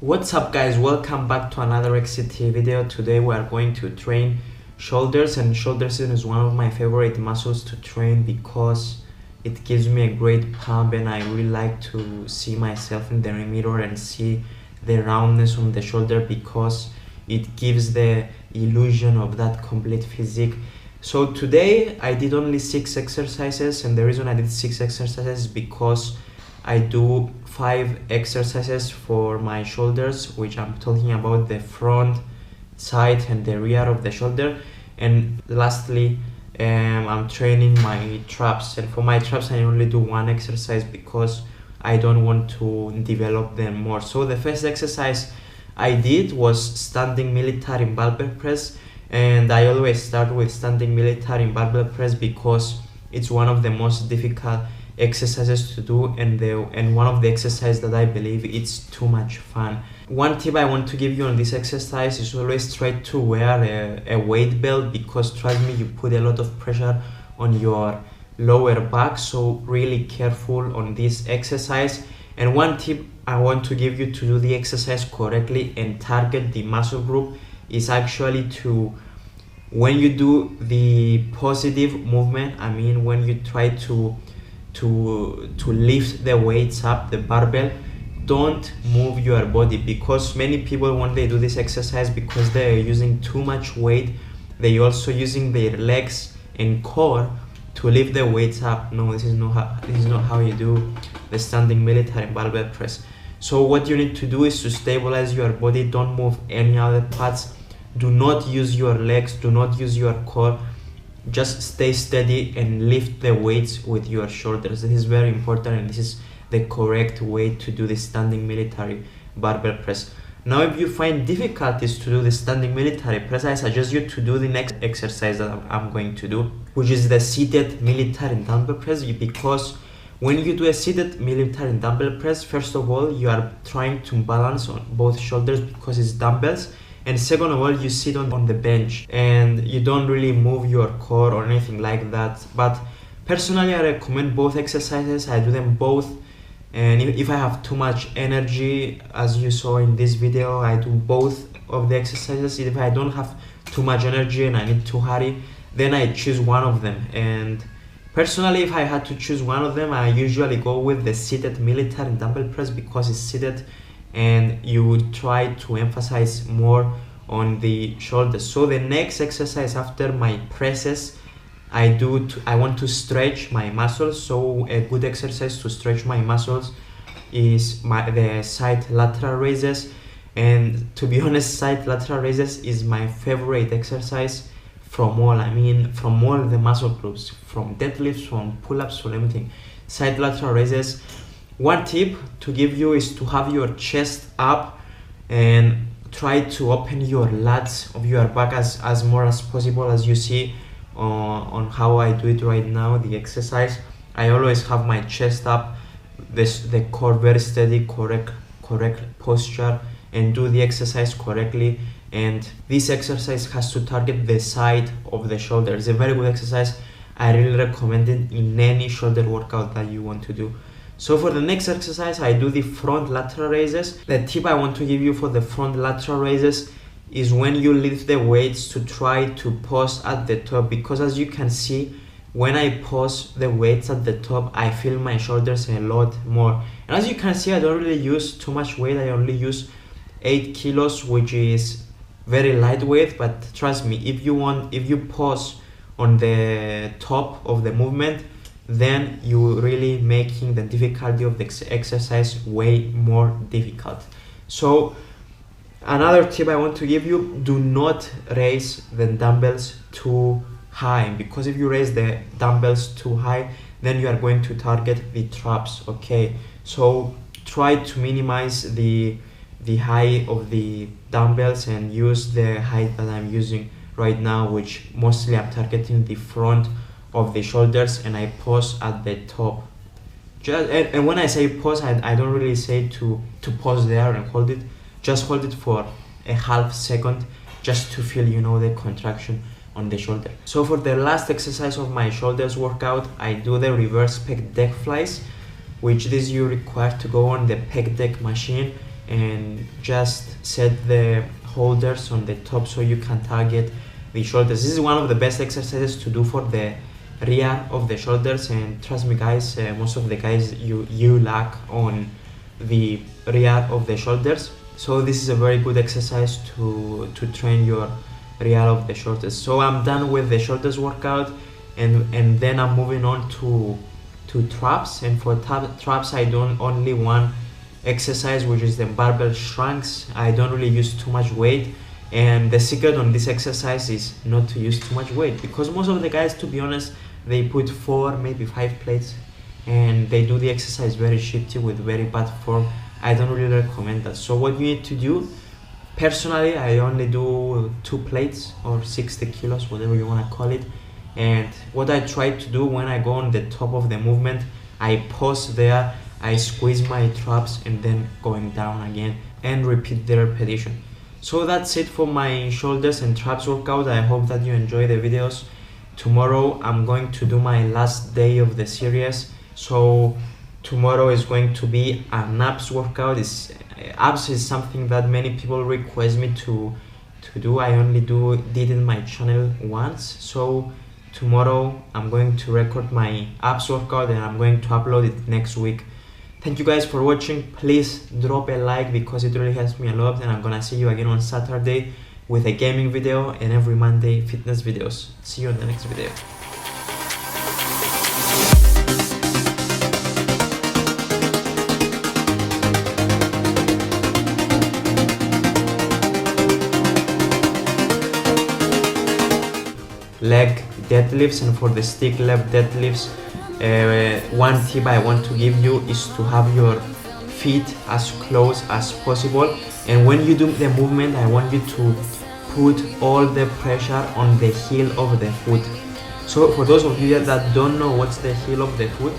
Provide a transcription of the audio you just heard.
What's up guys, welcome back to another XCT video. Today we are going to train shoulders, and shoulders is one of my favorite muscles to train because it gives me a great pump, and I really like to see myself in the mirror and see the roundness on the shoulder because it gives the illusion of that complete physique. So today I did only 6 exercises, and the reason I did 6 exercises is because I do 5 exercises for my shoulders, which I'm talking about the front, side and the rear of the shoulder, and lastly I'm training my traps, and for my traps I only do 1 exercise because I don't want to develop them more. So the first exercise I did was standing military barbell press, and I always start with standing military barbell press because it's one of the most difficult exercises to do, and one of the exercises that I believe it's too much fun. One tip I want to give you on this exercise is always try to wear a weight belt, because trust me, you put a lot of pressure on your lower back, so really careful on this exercise. And one tip I want to give you to do the exercise correctly and target the muscle group is actually to, when you do the positive movement, I mean when you try to lift the weights up, the barbell, don't move your body, because many people, when they do this exercise, because they're using too much weight, they also using their legs and core to lift the weights up. No, this is not how you do the standing military barbell press. So what you need to do is to stabilize your body. Don't move any other parts. Do not use your legs, do not use your core. Just stay steady and lift the weights with your shoulders. This is very important, and this is the correct way to do the standing military barbell press. Now, if you find difficulties to do the standing military press, I suggest you to do the next exercise that I'm going to do, which is the seated military dumbbell press, because when you do a seated military dumbbell press, first of all, you are trying to balance on both shoulders because it's dumbbells. And second of all, you sit on the bench and you don't really move your core or anything like that. But personally, I recommend both exercises. I do them both, and if I have too much energy, as you saw in this video, I do both of the exercises. If I don't have too much energy and I need to hurry, then I choose one of them. And personally, if I had to choose one of them, I usually go with the seated military dumbbell press because it's seated, and you would try to emphasize more on the shoulders. So the next exercise after my presses, I want to stretch my muscles. So a good exercise to stretch my muscles is the side lateral raises. And to be honest, side lateral raises is my favorite exercise from all. I mean, from all the muscle groups, from deadlifts, from pull-ups, from everything. Side lateral raises. One tip to give you is to have your chest up and try to open your lats of your back as more as possible, as you see on how I do it right now, the exercise. I always have my chest up, the core very steady, correct posture, and do the exercise correctly. And this exercise has to target the side of the shoulder. It's a very good exercise. I really recommend it in any shoulder workout that you want to do. So for the next exercise, I do the front lateral raises. The tip I want to give you for the front lateral raises is when you lift the weights to try to pause at the top, because as you can see, when I pause the weights at the top, I feel my shoulders a lot more. And as you can see, I don't really use too much weight. I only use 8 kilos, which is very lightweight, but trust me, if you pause on the top of the movement, then you really making the difficulty of the exercise way more difficult. So another tip I want to give you, do not raise the dumbbells too high, because if you raise the dumbbells too high, then you are going to target the traps. Okay, so try to minimize the height of the dumbbells and use the height that I'm using right now, which mostly I'm targeting the front of the shoulders, and I pause at the top. And when I say pause, I don't really say to pause there and hold it. Just hold it for a half second, just to feel, the contraction on the shoulder. So for the last exercise of my shoulders workout, I do the reverse pec deck flies, which this you require to go on the pec deck machine and just set the holders on the top so you can target the shoulders. This is one of the best exercises to do for the rear of the shoulders, and trust me guys, most of the guys you lack on the rear of the shoulders, so this is a very good exercise to train your rear of the shoulders. So I'm done with the shoulders workout, and then I'm moving on to traps. And for traps I do only one exercise, which is the barbell SHRUNGS. I don't really use too much weight, and the secret on this exercise is not to use too much weight, because most of the guys, to be honest, they put 4 maybe 5 plates and they do the exercise very shitty with very bad form. I don't really recommend that. So what you need to do, personally I only do 2 plates or 60 kilos, whatever you want to call it. And what I try to do when I go on the top of the movement, I pause there, I squeeze my traps, and then going down again and repeat the repetition. So that's it for my shoulders and traps workout. I hope that you enjoy the videos. Tomorrow I'm going to do my last day of the series, so tomorrow is going to be an abs workout. Abs is something that many people request me to do. I only did in my channel once, so tomorrow I'm going to record my abs workout and I'm going to upload it next week. Thank you guys for watching. Please drop a like because it really helps me a lot, and I'm gonna see you again on Saturday with a gaming video, and every Monday fitness videos. See you in the next video. Leg deadlifts, and for the stick leg deadlifts, one tip I want to give you is to have your feet as close as possible, and when you do the movement I want you to put all the pressure on the heel of the foot. So for those of you that don't know what's the heel of the foot,